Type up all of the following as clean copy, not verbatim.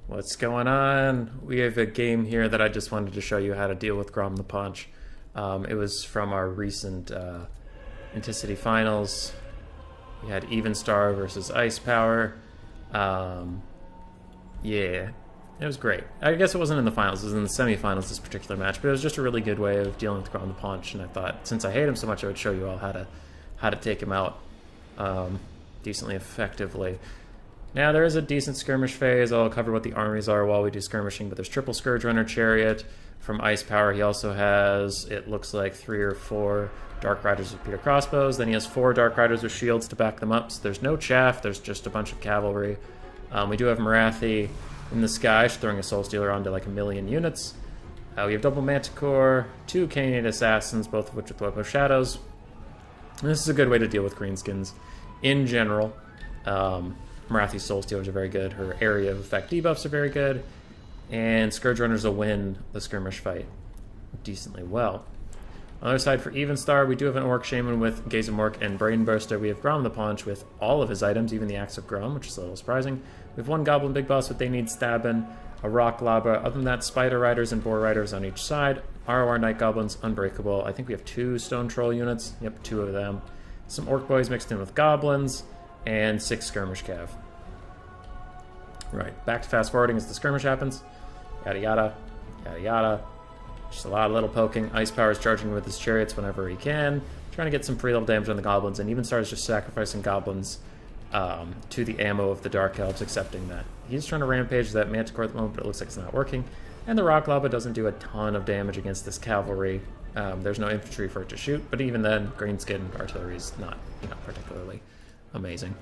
What's going on? We have a game here that I just wanted to show you how to deal with Grom the Punch. It was from our recent Inticity Finals. We had Even Star versus Ice Power. Yeah, it was great. I guess it wasn't in the finals, it was in the semifinals, this particular match, but it was just a really good way of dealing with Grom the Punch, and I thought, since I hate him so much, I would show you all how to take him out decently effectively. Now, there is a decent skirmish phase. I'll cover what the armies are while we do skirmishing, but there's triple Scourge Runner Chariot from Ice Power. He also has, it looks like, 3 or 4 Dark Riders with Peter Crossbows. Then he has 4 Dark Riders with shields to back them up. So there's no chaff, there's just a bunch of cavalry. We do have Morathi in the sky, throwing a Soul Stealer onto like 1,000,000 units. We have double Manticore, 2 Canadian Assassins, both of which with Web of Shadows. And this is a good way to deal with greenskins in general. Morathi's Soul Stealers are very good. Her area of effect debuffs are very good. And Scourge Runners will win the skirmish fight decently well. On the other side, for Even Star, we do have an Orc Shaman with Gaze of Mork and Brain Burster. We have Grom the Punch with all of his items, even the Axe of Grom, which is a little surprising. We have 1 Goblin Big Boss with They Need Stabbin', a Rock Lava. Other than that, Spider Riders and Boar Riders on each side. ROR Night Goblins, Unbreakable. I think we have 2 Stone Troll units. Yep, 2 of them. Some Orc Boys mixed in with Goblins. And 6 skirmish cav. Right, back to fast forwarding as the skirmish happens. Yada yada, yada yada. Just a lot of little poking. Ice Power is charging with his chariots whenever he can, trying to get some free level damage on the goblins, and Even Star is just sacrificing goblins to the ammo of the Dark Elves, accepting that. He's trying to rampage that Manticore at the moment, but it looks like it's not working. And the Rock Lava doesn't do a ton of damage against this cavalry. There's no infantry for it to shoot, but even then, Greenskin artillery is not particularly amazing.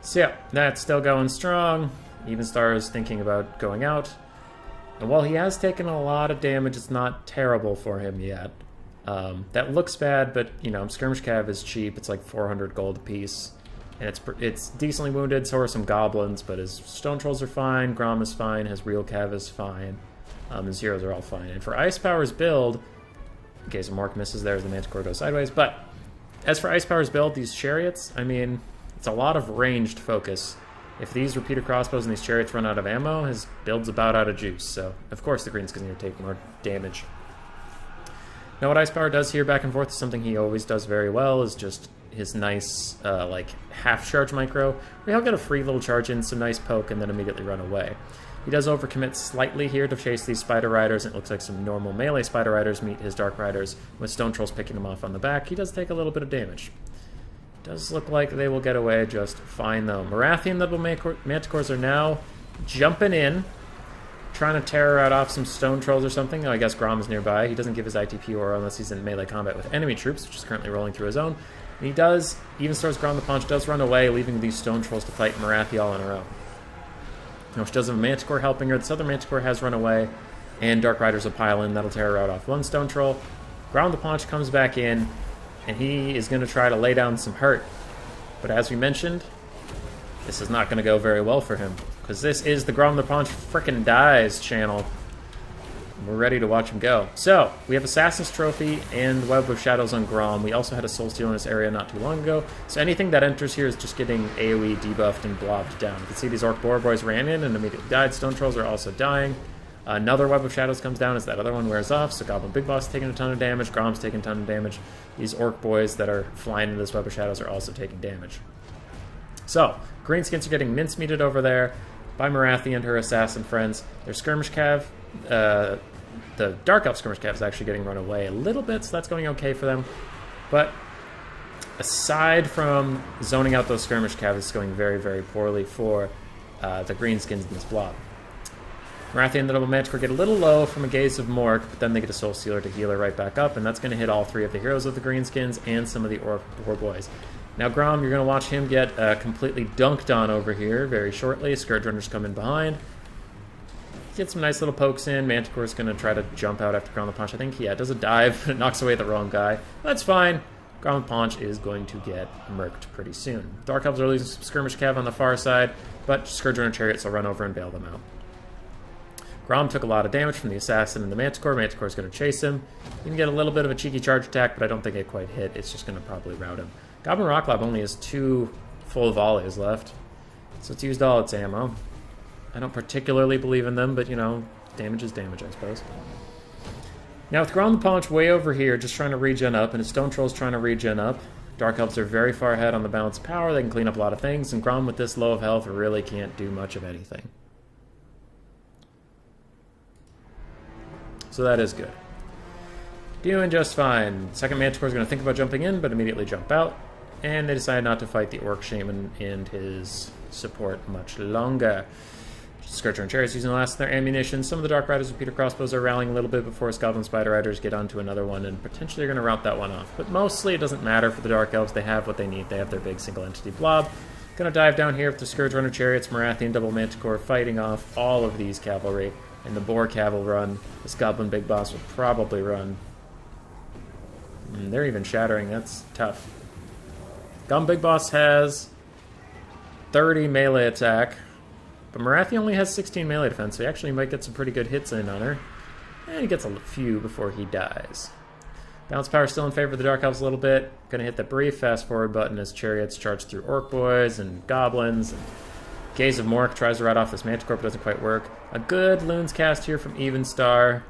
So yeah, that's still going strong. Even Star is thinking about going out. And while he has taken a lot of damage, it's not terrible for him yet. That looks bad, but Skirmish Cav is cheap. It's like 400 gold apiece. And it's decently wounded, so are some goblins, but his Stone Trolls are fine, Grom is fine, his Real Cav is fine. His Zeros are all fine. And for Ice Power's build, in case Mark misses there as the Manticore goes sideways, but as for Ice Power's build, these chariots, I mean, it's a lot of ranged focus. If these repeater crossbows and these chariots run out of ammo, his build's about out of juice. So, of course, the Greenskin's going to take more damage. Now, what Ice Power does here back and forth is something he always does very well, is just his nice, half-charge micro, where he'll get a free little charge in, some nice poke, and then immediately run away. He does overcommit slightly here to chase these Spider Riders, and it looks like some normal melee Spider Riders meet his Dark Riders, with Stone Trolls picking them off on the back. He does take a little bit of damage. Does look like they will get away just fine, though. Morathi and Double Manticores are now jumping in, trying to terror out off some Stone Trolls or something. Oh, I guess Grom is nearby. He doesn't give his ITP aura unless he's in melee combat with enemy troops, which is currently rolling through his own. And he does, Even Star's Grom the Punch does run away, leaving these Stone Trolls to fight Morathi all on her own. Now, she does have a Manticore helping her. This other Manticore has run away, and Dark Riders will pile in. That'll tear her out off 1 Stone Troll. Grom the Punch comes back in, and he is going to try to lay down some hurt. But as we mentioned, this is not going to go very well for him, because this is the Grom the Punch frickin' dies channel. We're ready to watch him go. So, we have Assassin's Trophy and Web of Shadows on Grom. We also had a Soul Steal in this area not too long ago. So anything that enters here is just getting AoE debuffed and blobbed down. You can see these Orc Boar Boys ran in and immediately died. Stone Trolls are also dying. Another Web of Shadows comes down as that other one wears off, so Goblin Big Boss is taking a ton of damage, Grom's taking a ton of damage. These Orc Boys that are flying into this Web of Shadows are also taking damage. So, Greenskins are getting mincemeated over there by Morathi and her assassin friends. Their Skirmish Cav, the Dark Elf Skirmish Cav is actually getting run away a little bit, so that's going okay for them. But aside from zoning out those Skirmish Cav, it's going very, very poorly for the Greenskins in this blob. Morathi and the Double Manticore get a little low from a Gaze of Mork, but then they get a Soul Stealer to heal her right back up, and that's going to hit all 3 of the heroes of the Greenskins and some of the Orc Boar Boys. Now Grom, you're going to watch him get completely dunked on over here very shortly. Scourge Runners come in behind. Get some nice little pokes in. Manticore's going to try to jump out after Grom the Punch. I think, yeah, it does a dive, but it knocks away the wrong guy. That's fine. Grom the Punch is going to get murked pretty soon. Dark Elves are losing some Skirmish Cav on the far side, but Scourge Runner Chariots will run over and bail them out. Grom took a lot of damage from the Assassin and the Manticore. Manticore's going to chase him. You can get a little bit of a cheeky charge attack, but I don't think it quite hit. It's just going to probably rout him. Goblin Rock Lab only has 2 full volleys left. So it's used all its ammo. I don't particularly believe in them, but, you know, damage is damage, I suppose. Now, with Grom the Paunch way over here, just trying to regen up, and his Stone Troll's trying to regen up, Dark Elves are very far ahead on the balance of power. They can clean up a lot of things, and Grom with this low of health really can't do much of anything. So that is good. Doing just fine. Second Manticore is going to think about jumping in, but immediately jump out. And they decide not to fight the Orc Shaman and his support much longer. Scourger and Chariots using the last of their ammunition. Some of the Dark Riders with Peter Crossbows are rallying a little bit before his Goblin Spider Riders get onto another one, and potentially are going to rout that one off. But mostly it doesn't matter for the Dark Elves. They have what they need. They have their big single entity blob. Going to dive down here with the Scourge Runner Chariots, Morathian Double Manticore fighting off all of these cavalry. And the Boar Cav will run. This Goblin Big Boss will probably run. And they're even shattering. That's tough. Goblin Big Boss has 30 melee attack. But Morathi only has 16 melee defense, so he actually might get some pretty good hits in on her. And he gets a few before he dies. Bounce power still in favor of the Dark Elves a little bit. Gonna hit the brief fast forward button as Chariots charge through Orc Boys and Goblins. And Gaze of Mork tries to ride off this Manticore, but doesn't quite work. A good Loons cast here from Evenstar.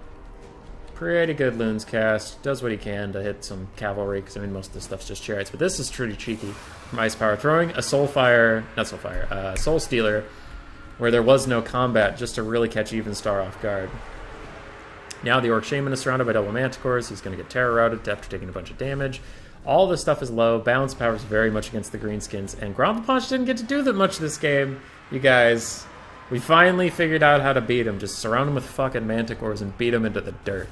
Pretty good Loons cast. Does what he can to hit some cavalry, because I mean most of this stuff's just Chariots. But this is pretty cheeky from Ice Power. Throwing a Soul Stealer, where there was no combat, just to really catch Evenstar off guard. Now the Orc Shaman is surrounded by double Manticores. He's going to get Terror Routed after taking a bunch of damage. All this stuff is low. Balance power is very much against the Greenskins. And Grom the Paunch didn't get to do that much this game, you guys. We finally figured out how to beat him. Just surround him with fucking Manticores and beat him into the dirt.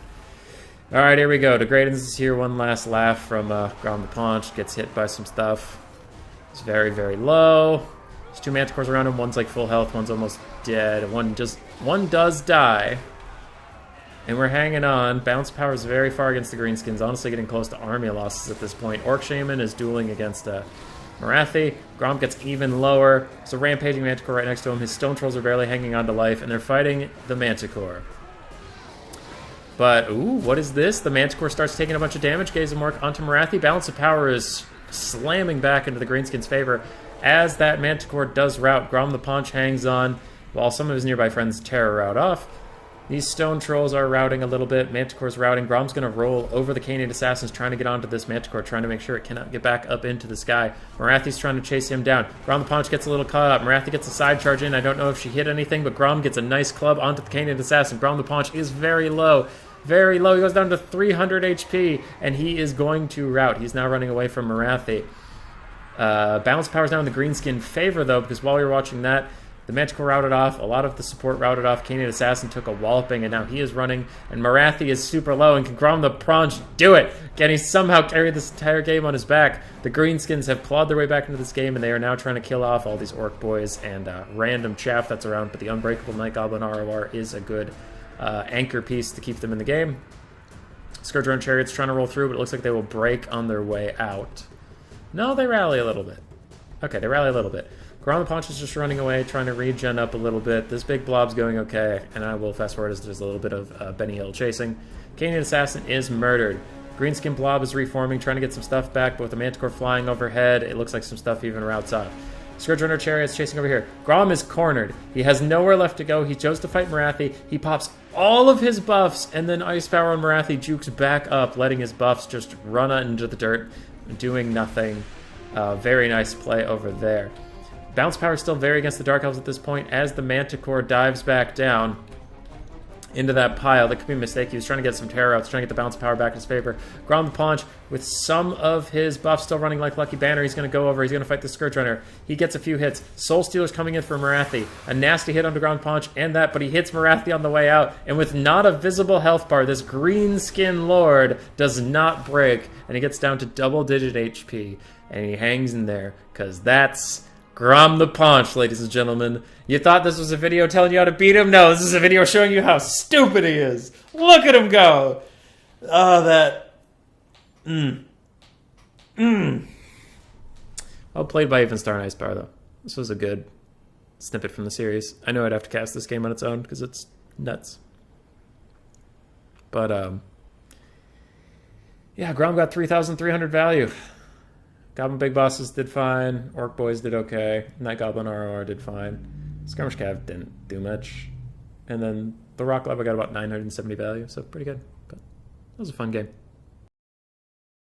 Alright, here we go. Degradens is here. One last laugh from Grom the Paunch. Gets hit by some stuff. It's very, very low. There's two Manticores around him. One's like full health. One's almost dead. One does die. And we're hanging on. Bounce power is very far against the Greenskins. Honestly getting close to army losses at this point. Orc Shaman is dueling against Morathi. Grom gets even lower. There's a Rampaging Manticore right next to him. His Stone Trolls are barely hanging on to life. And they're fighting the Manticore. But, ooh, what is this? The Manticore starts taking a bunch of damage. Gaze of Mork onto Morathi. Balance of power is slamming back into the Greenskins' favor. As that Manticore does rout, Grom the Paunch hangs on, while some of his nearby friends Terror rout off. These Stone Trolls are routing a little bit. Manticore's routing. Grom's going to roll over the Canaan Assassins, trying to get onto this Manticore, trying to make sure it cannot get back up into the sky. Morathi's trying to chase him down. Grom the Paunch gets a little caught up. Morathi gets a side charge in. I don't know if she hit anything, but Grom gets a nice club onto the Canaan Assassin. Grom the Paunch is very low. Very low. He goes down to 300 HP, and he is going to rout. He's now running away from Morathi. Balance power's now in the Greenskin favor, though, because while we were watching that, the Manticore routed off, a lot of the support routed off, Canaan Assassin took a walloping, and now he is running, and Morathi is super low, and can Grom the Paunch do it? Can he somehow carry this entire game on his back? The Greenskins have clawed their way back into this game, and they are now trying to kill off all these Orc Boys and random chaff that's around, but the Unbreakable Night Goblin ROR is a good anchor piece to keep them in the game. Scourge Runner Chariots trying to roll through, but it looks like they will break on their way out. No, they rally a little bit. Okay, they rally a little bit. Grom the Paunch is just running away, trying to regen up a little bit. This big blob's going okay, and I will fast forward as there's a little bit of Benny Hill chasing. Canaan Assassin is murdered. Greenskin blob is reforming, trying to get some stuff back, but with the Manticore flying overhead, it looks like some stuff even routes off. Scourge Runner Chariots chasing over here. Grom is cornered. He has nowhere left to go. He chose to fight Morathi. He pops all of his buffs, and then Ice Power on Morathi jukes back up, letting his buffs just run into the dirt, doing nothing. Very nice play over there. Bounce power is still very against the Dark Elves at this point, as the Manticore dives back down into that pile. That could be a mistake. He was trying to get some terror outs, trying to get the bounce power back in his favor. Grom the Paunch, with some of his buffs still running like Lucky Banner, he's going to go over. He's going to fight the Scourge Runner. He gets a few hits. Soul Stealer's coming in for Morathi. A nasty hit onto Grom the Paunch and that, but he hits Morathi on the way out. And with not a visible health bar, this green skin lord does not break. And he gets down to double-digit HP. And he hangs in there, because that's Grom the Paunch, ladies and gentlemen. You thought this was a video telling you how to beat him? No, this is a video showing you how stupid he is. Look at him go. Oh, that. Well played by Evenstar and Ice Power, though. This was a good snippet from the series. I know I'd have to cast this game on its own, because it's nuts. But, yeah, Grom got 3,300 value. Goblin Big Bosses did fine. Orc Boys did okay. Night Goblin ROR did fine. Skirmish Cav didn't do much. And then the Rock Lava got about 970 value, so pretty good. But that was a fun game.